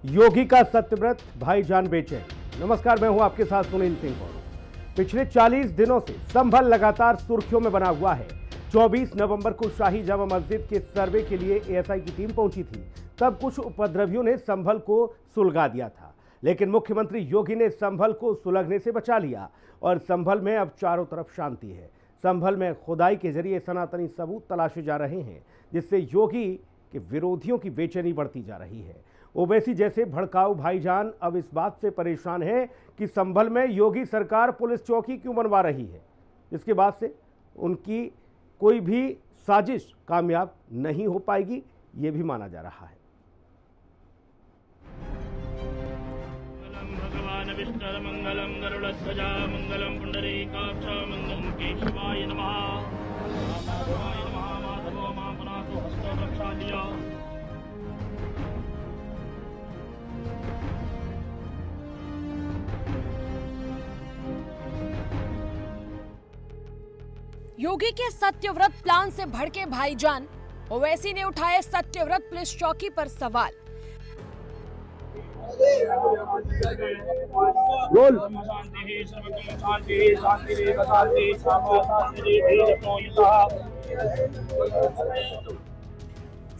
योगी का सत्यव्रत भाईजान बेचैन। नमस्कार, मैं हूं आपके साथ सुनील सिंह। पिछले 40 दिनों से संभल लगातार सुर्खियों में बना हुआ है। 24 नवंबर को शाही जामा मस्जिद के सर्वे के लिए एएसआई की टीम पहुंची थी। तब कुछ उपद्रवियों ने संभल को सुलगा दिया था, लेकिन मुख्यमंत्री योगी ने संभल को सुलगने से बचा लिया और संभल में अब चारों तरफ शांति है। संभल में खुदाई के जरिए सनातनी सबूत तलाशे जा रहे हैं, जिससे योगी के विरोधियों की बेचैनी बढ़ती जा रही है। ओवैसी जैसे भड़काऊ भाईजान अब इस बात से परेशान है कि संभल में योगी सरकार पुलिस चौकी क्यों बनवा रही है। इसके बाद से उनकी कोई भी साजिश कामयाब नहीं हो पाएगी, ये भी माना जा रहा है। भगवान विष्णु मंगलम गरुड़ध्वजा मंगलम पुंडरीकाक्ष मंगलम केशवाय नमः। माधवाय नमः। माधवो मां पुनातो हस्तो प्रक्षाल्य। योगी के सत्यव्रत प्लान से भड़के भाईजान, ओवैसी ने उठाए सत्यव्रत पुलिस चौकी पर सवाल।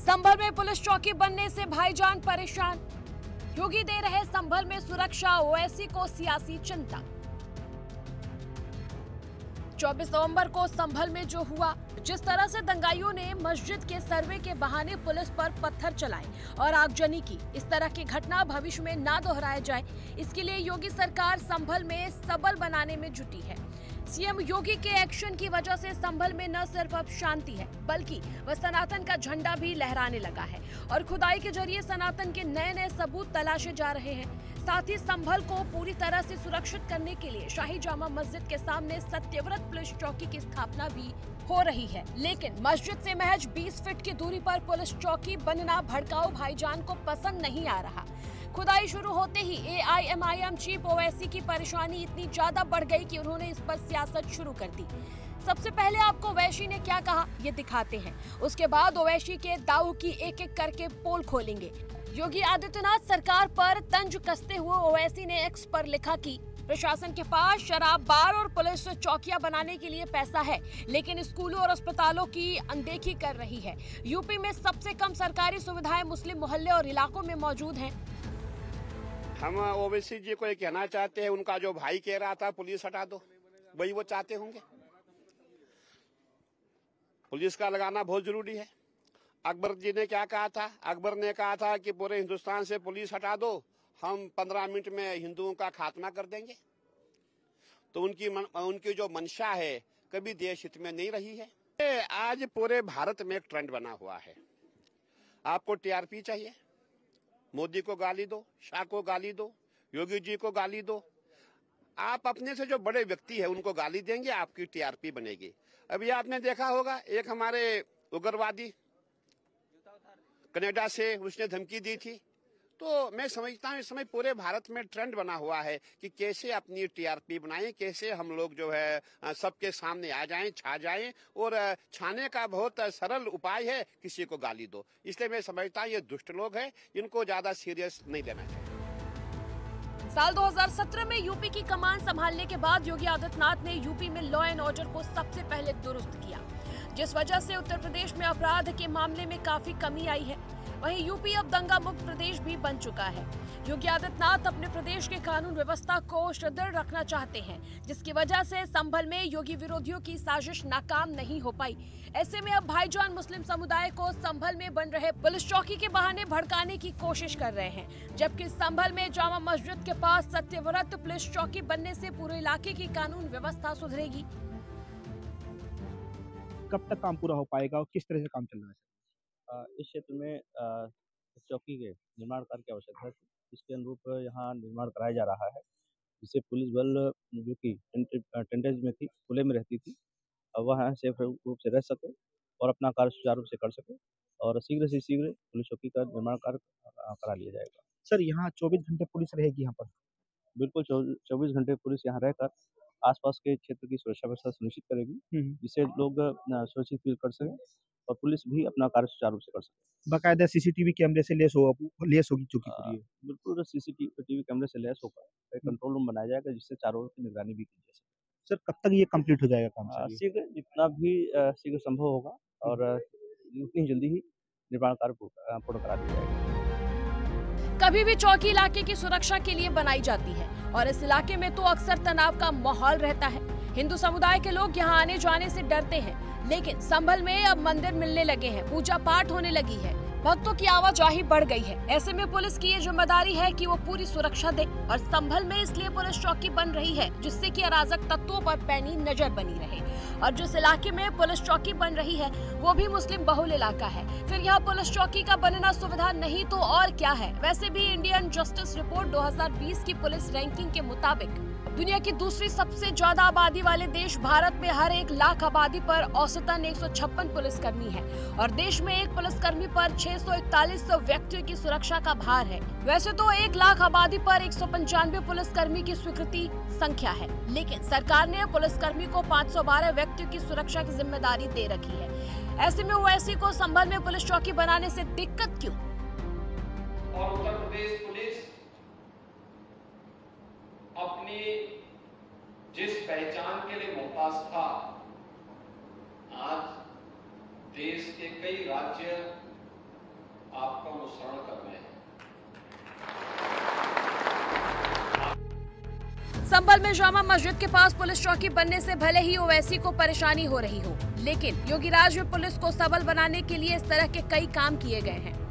संभल में पुलिस चौकी बनने से भाईजान परेशान, योगी दे रहे संभल में सुरक्षा, ओवैसी को सियासी चिंता। 24 नवंबर को संभल में जो हुआ, जिस तरह से दंगाइयों ने मस्जिद के सर्वे के बहाने पुलिस पर पत्थर चलाए और आगजनी की, इस तरह की घटना भविष्य में ना दोहराया जाए, इसके लिए योगी सरकार संभल में सबल बनाने में जुटी है। सीएम योगी के एक्शन की वजह से संभल में न सिर्फ अब शांति है, बल्कि वह सनातन का झंडा भी लहराने लगा है और खुदाई के जरिए सनातन के नए नए सबूत तलाशे जा रहे हैं। साथ ही संभल को पूरी तरह से सुरक्षित करने के लिए शाही जामा मस्जिद के सामने सत्यव्रत पुलिस चौकी की स्थापना भी हो रही है। लेकिन मस्जिद से महज 20 फीट की दूरी पर पुलिस चौकी बनना भड़काऊ भाईजान को पसंद नहीं आ रहा। खुदाई शुरू होते ही एआईएमआईएम चीफ ओवैसी की परेशानी इतनी ज्यादा बढ़ गई कि उन्होंने इस पर सियासत शुरू कर दी। सबसे पहले आपको ओवैसी ने क्या कहा, ये दिखाते हैं। उसके बाद ओवैसी के दाऊ की एक एक करके पोल खोलेंगे। योगी आदित्यनाथ सरकार पर तंज कसते हुए ओवैसी ने एक्स पर लिखा कि प्रशासन के पास शराब बार और पुलिस चौकियां बनाने के लिए पैसा है, लेकिन स्कूलों और अस्पतालों की अनदेखी कर रही है। यूपी में सबसे कम सरकारी सुविधाएं मुस्लिम मोहल्ले और इलाकों में मौजूद हैं। हम ओवैसी जी को ये कहना चाहते हैं, उनका जो भाई कह रहा था पुलिस हटा दो, वही वो चाहते होंगे। पुलिस का लगाना बहुत जरूरी है। अकबर जी ने क्या कहा था? अकबर ने कहा था कि पूरे हिंदुस्तान से पुलिस हटा दो, हम 15 मिनट में हिंदुओं का खात्मा कर देंगे। तो उनकी जो मंशा है कभी देश हित में नहीं रही है। आज पूरे भारत में एक ट्रेंड बना हुआ है। आपको टीआरपी चाहिए, मोदी को गाली दो, शाह को गाली दो, योगी जी को गाली दो। आप अपने से जो बड़े व्यक्ति है उनको गाली देंगे, आपकी टीआरपी बनेगी। अभी आपने देखा होगा, एक हमारे उग्रवादी कनाडा से उसने धमकी दी थी। तो मैं समझता हूँ इस समय पूरे भारत में ट्रेंड बना हुआ है कि कैसे अपनी टीआरपी बनाएं, कैसे हम लोग जो है सबके सामने आ जाएं, छा जाएं। और छाने का बहुत सरल उपाय है, किसी को गाली दो। इसलिए मैं समझता हूँ ये दुष्ट लोग हैं, इनको ज्यादा सीरियस नहीं लेना चाहिए। साल 2017 में यूपी की कमान संभालने के बाद योगी आदित्यनाथ ने यूपी में लॉ एंड ऑर्डर को सबसे पहले दुरुस्त किया, जिस वजह से उत्तर प्रदेश में अपराध के मामले में काफी कमी आई है। वहीं यूपी अब दंगा मुक्त प्रदेश भी बन चुका है। योगी आदित्यनाथ अपने प्रदेश के कानून व्यवस्था को सुदृढ़ रखना चाहते हैं, जिसकी वजह से संभल में योगी विरोधियों की साजिश नाकाम नहीं हो पाई। ऐसे में अब भाईजान मुस्लिम समुदाय को संभल में बन रहे पुलिस चौकी के बहाने भड़काने की कोशिश कर रहे हैं, जबकि संभल में जामा मस्जिद के पास सत्यव्रत पुलिस चौकी बनने से पूरे इलाके की कानून व्यवस्था सुधरेगी। कब तक काम पूरा हो पाएगा और किस तरह से काम चल रहा है? इस क्षेत्र में चौकी के निर्माण कार्य की आवश्यकता थी। इसके अनुरूप यहाँ निर्माण कराया जा रहा है, जिससे पुलिस बल जो कि टेंटेज में थी, खुले में रहती थी, वह सेफ रूप से रह सके और अपना कार्य सुचारू रूप से कर सके और शीघ्र से शीघ्र पुलिस चौकी का निर्माण कार्य करा लिया जाएगा। सर, यहाँ 24 घंटे पुलिस रहेगी यहाँ पर? बिल्कुल 24 घंटे पुलिस यहाँ रहकर आसपास के क्षेत्र की सुरक्षा व्यवस्था सुनिश्चित करेगी, जिससे लोग सुरक्षित फील कर सकें और पुलिस भी अपना कार्य सुचारू रूप से कर सके। बाकायदा सीसीटीवी कैमरे से लेस होगी चौकी पूरी। बिल्कुल सीसीटीवी कैमरे से लैस होकर एक कंट्रोल रूम बनाया जाएगा, जिससे चारों ओर की निगरानी भी की जा सके। सर कब तक ये कंप्लीट हो जाएगा काम? शीघ्र, जितना भी शीघ्र संभव होगा और उतनी जल्दी ही निर्माण कार्य पूर्ण करा दिया जाएगा। कभी भी चौकी इलाके की सुरक्षा के लिए बनाई जाती है और इस इलाके में तो अक्सर तनाव का माहौल रहता है। हिंदू समुदाय के लोग यहाँ आने जाने से डरते हैं, लेकिन संभल में अब मंदिर मिलने लगे हैं, पूजा पाठ होने लगी है, भक्तों की आवाजाही बढ़ गई है। ऐसे में पुलिस की ये जिम्मेदारी है कि वो पूरी सुरक्षा दे और संभल में इसलिए पुलिस चौकी बन रही है, जिससे कि अराजक तत्वों पर पैनी नजर बनी रहे। और जिस इलाके में पुलिस चौकी बन रही है वो भी मुस्लिम बहुल इलाका है, फिर यहाँ पुलिस चौकी का बनना सुविधा नहीं तो और क्या है। वैसे भी इंडियन जस्टिस रिपोर्ट 2020 की पुलिस रैंकिंग के मुताबिक दुनिया की दूसरी सबसे ज्यादा आबादी वाले देश भारत में हर 1 लाख आबादी पर औसतन 156 पुलिसकर्मी है और देश में एक पुलिसकर्मी पर 641 व्यक्तियों की सुरक्षा का भार है। वैसे तो 1 लाख आबादी पर 195 पुलिसकर्मी की स्वीकृति संख्या है, लेकिन सरकार ने पुलिसकर्मी को 512 व्यक्तियों की सुरक्षा की जिम्मेदारी दे रखी है। ऐसे में ओवैसी को संभल में पुलिस चौकी बनाने से दिक्कत क्यों? और उत्तर प्रदेश पुलिस अपनी जिस पहचान के लिए मोहताज था, आज देश के कई राज्य आपका अनुसरण कर रहे हैं। संभल में जामा मस्जिद के पास पुलिस चौकी बनने से भले ही ओवैसी को परेशानी हो रही हो, लेकिन योगी राज में पुलिस को सबल बनाने के लिए इस तरह के कई काम किए गए हैं।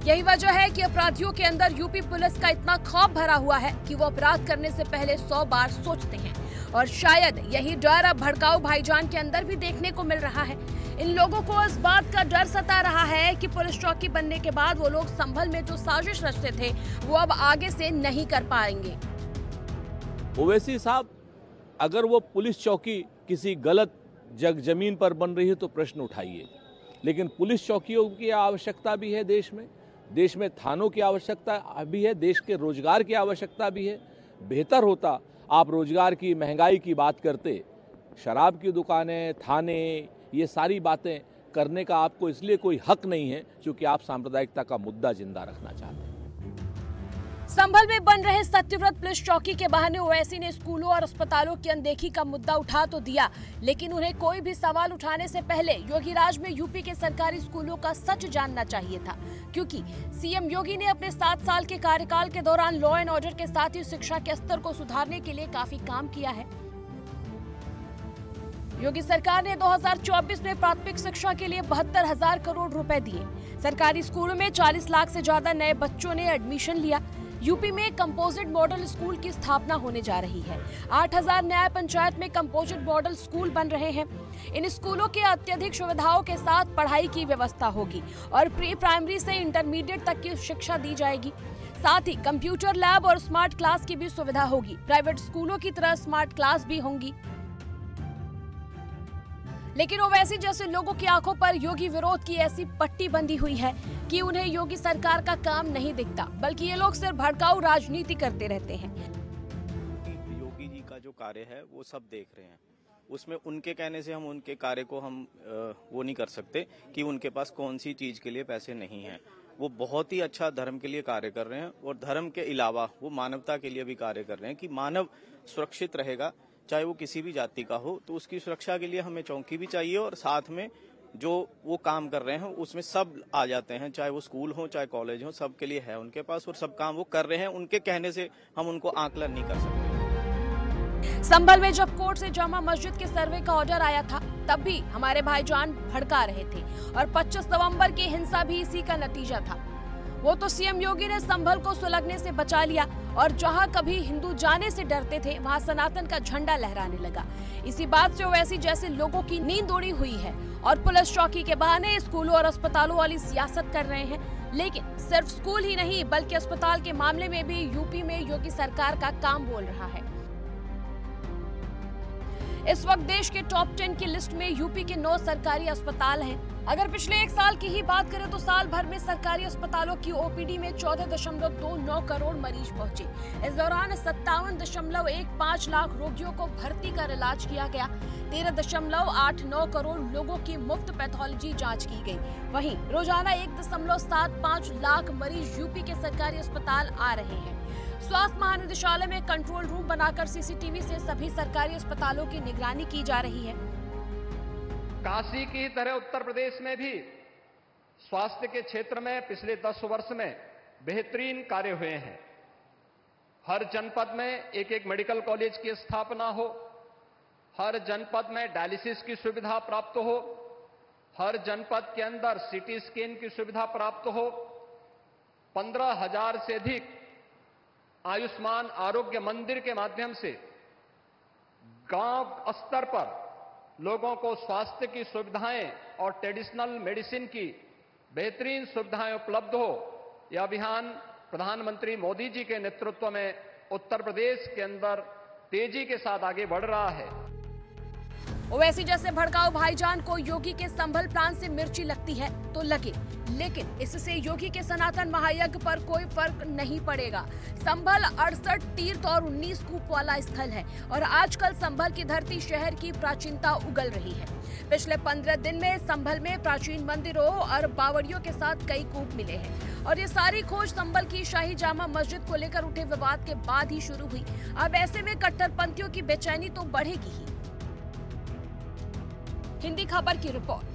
यही वजह है कि अपराधियों के अंदर यूपी पुलिस का इतना खौफ भरा हुआ है कि वो अपराध करने से पहले 100 बार सोचते हैं। और शायद यही डर अब भड़काऊ भाईजान के अंदर भी देखने को मिल रहा है। इन लोगों को इस बात का डर सता रहा है कि पुलिस चौकी बनने के बाद वो लोग संभल में जो साजिश रचते थे वो अब आगे से नहीं कर पाएंगे। ओवैसी साहब, अगर वो पुलिस चौकी किसी गलत जमीन पर बन रही है तो प्रश्न उठाइए, लेकिन पुलिस चौकियों की आवश्यकता भी है देश में थानों की आवश्यकता भी है, देश के रोजगार की आवश्यकता भी है। बेहतर होता आप रोजगार की, महंगाई की बात करते, शराब की दुकानें, थाने, ये सारी बातें करने का आपको इसलिए कोई हक नहीं है क्योंकि आप सांप्रदायिकता का मुद्दा जिंदा रखना चाहते हैं। संभल में बन रहे सत्यव्रत पुलिस चौकी के बहाने ओवैसी ने स्कूलों और अस्पतालों की अनदेखी का मुद्दा उठा तो दिया, लेकिन उन्हें कोई भी सवाल उठाने से पहले योगी राज में यूपी के सरकारी स्कूलों का सच जानना चाहिए था, क्योंकि सीएम योगी ने अपने 7 साल के कार्यकाल के दौरान लॉ एंड ऑर्डर के साथ ही शिक्षा के स्तर को सुधारने के लिए काफी काम किया है। योगी सरकार ने 2024 में प्राथमिक शिक्षा के लिए 72,000 करोड़ रुपए दिए। सरकारी स्कूलों में 40 लाख से ज्यादा नए बच्चों ने एडमिशन लिया। यूपी में कंपोजिट मॉडल स्कूल की स्थापना होने जा रही है। 8,000 न्याय पंचायत में कंपोजिट मॉडल स्कूल बन रहे हैं। इन स्कूलों के अत्यधिक सुविधाओं के साथ पढ़ाई की व्यवस्था होगी और प्री प्राइमरी से इंटरमीडिएट तक की शिक्षा दी जाएगी। साथ ही कंप्यूटर लैब और स्मार्ट क्लास की भी सुविधा होगी। प्राइवेट स्कूलों की तरह स्मार्ट क्लास भी होंगी। लेकिन ओवैसी जैसे लोगों की आंखों पर योगी विरोध की ऐसी पट्टी बंधी हुई है कि उन्हें योगी सरकार का काम नहीं दिखता, बल्कि ये लोग सिर्फ भड़काऊ राजनीति करते रहते हैं। योगी जी का जो कार्य है वो सब देख रहे हैं, उसमें उनके कहने से हम उनके कार्य को हम वो नहीं कर सकते कि उनके पास कौन सी चीज के लिए पैसे नहीं हैं। वो बहुत ही अच्छा धर्म के लिए कार्य कर रहे हैं और धर्म के अलावा वो मानवता के लिए भी कार्य कर रहे हैं कि मानव सुरक्षित रहेगा, चाहे वो किसी भी जाति का हो। तो उसकी सुरक्षा के लिए हमें चौकी भी चाहिए और साथ में जो वो काम कर रहे हैं उसमें सब आ जाते हैं, चाहे वो स्कूल हो चाहे कॉलेज हो, सबके लिए है उनके पास और सब काम वो कर रहे हैं। उनके कहने से हम उनको आकलन नहीं कर सकते। संभल में जब कोर्ट से जामा मस्जिद के सर्वे का ऑर्डर आया था तब भी हमारे भाईजान भड़का रहे थे और 25 नवंबर की हिंसा भी इसी का नतीजा था। वो तो सीएम योगी ने संभल को सुलगने से बचा लिया और जहां कभी हिंदू जाने से डरते थे वहां सनातन का झंडा लहराने लगा। इसी बात से ओवैसी जैसे लोगों की नींद उड़ी हुई है और पुलिस चौकी के बहाने स्कूलों और अस्पतालों वाली सियासत कर रहे हैं। लेकिन सिर्फ स्कूल ही नहीं बल्कि अस्पताल के मामले में भी यूपी में योगी सरकार का काम बोल रहा है। इस वक्त देश के टॉप 10 की लिस्ट में यूपी के 9 सरकारी अस्पताल हैं। अगर पिछले एक साल की ही बात करें तो साल भर में सरकारी अस्पतालों की ओपीडी में 14.29 करोड़ मरीज पहुंचे। इस दौरान 57.15 लाख रोगियों को भर्ती कर इलाज किया गया। 13.89 करोड़ लोगों की मुफ्त पैथोलॉजी जांच की गई। वहीं रोजाना 1.75 लाख मरीज यूपी के सरकारी अस्पताल आ रहे हैं। स्वास्थ्य महानिदेशालय में कंट्रोल रूम बनाकर सीसीटीवी से सभी सरकारी अस्पतालों की निगरानी की जा रही है। काशी की तरह उत्तर प्रदेश में भी स्वास्थ्य के क्षेत्र में पिछले 10 वर्ष में बेहतरीन कार्य हुए हैं। हर जनपद में एक मेडिकल कॉलेज की स्थापना हो, हर जनपद में डायलिसिस की सुविधा प्राप्त हो, हर जनपद के अंदर सीटी स्कैन की सुविधा प्राप्त हो, 15,000 से अधिक आयुष्मान आरोग्य मंदिर के माध्यम से गांव स्तर पर लोगों को स्वास्थ्य की सुविधाएं और ट्रेडिशनल मेडिसिन की बेहतरीन सुविधाएं उपलब्ध हो। यह अभियान प्रधानमंत्री मोदी जी के नेतृत्व में उत्तर प्रदेश के अंदर तेजी के साथ आगे बढ़ रहा है। ओवैसी जैसे भड़काऊ भाईजान को योगी के संभल प्लान से मिर्ची लगती है तो लगे, लेकिन इससे योगी के सनातन महायज्ञ पर कोई फर्क नहीं पड़ेगा। संभल 68 तीर्थ और 19 कूप वाला स्थल है और आजकल संभल की धरती शहर की प्राचीनता उगल रही है। पिछले 15 दिन में संभल में प्राचीन मंदिरों और बावड़ियों के साथ कई कूप मिले हैं और ये सारी खोज संभल की शाही जामा मस्जिद को लेकर उठे विवाद के बाद ही शुरू हुई। अब ऐसे में कट्टरपंथियों की बेचैनी तो बढ़ेगी ही। हिंदी खबर की रिपोर्ट।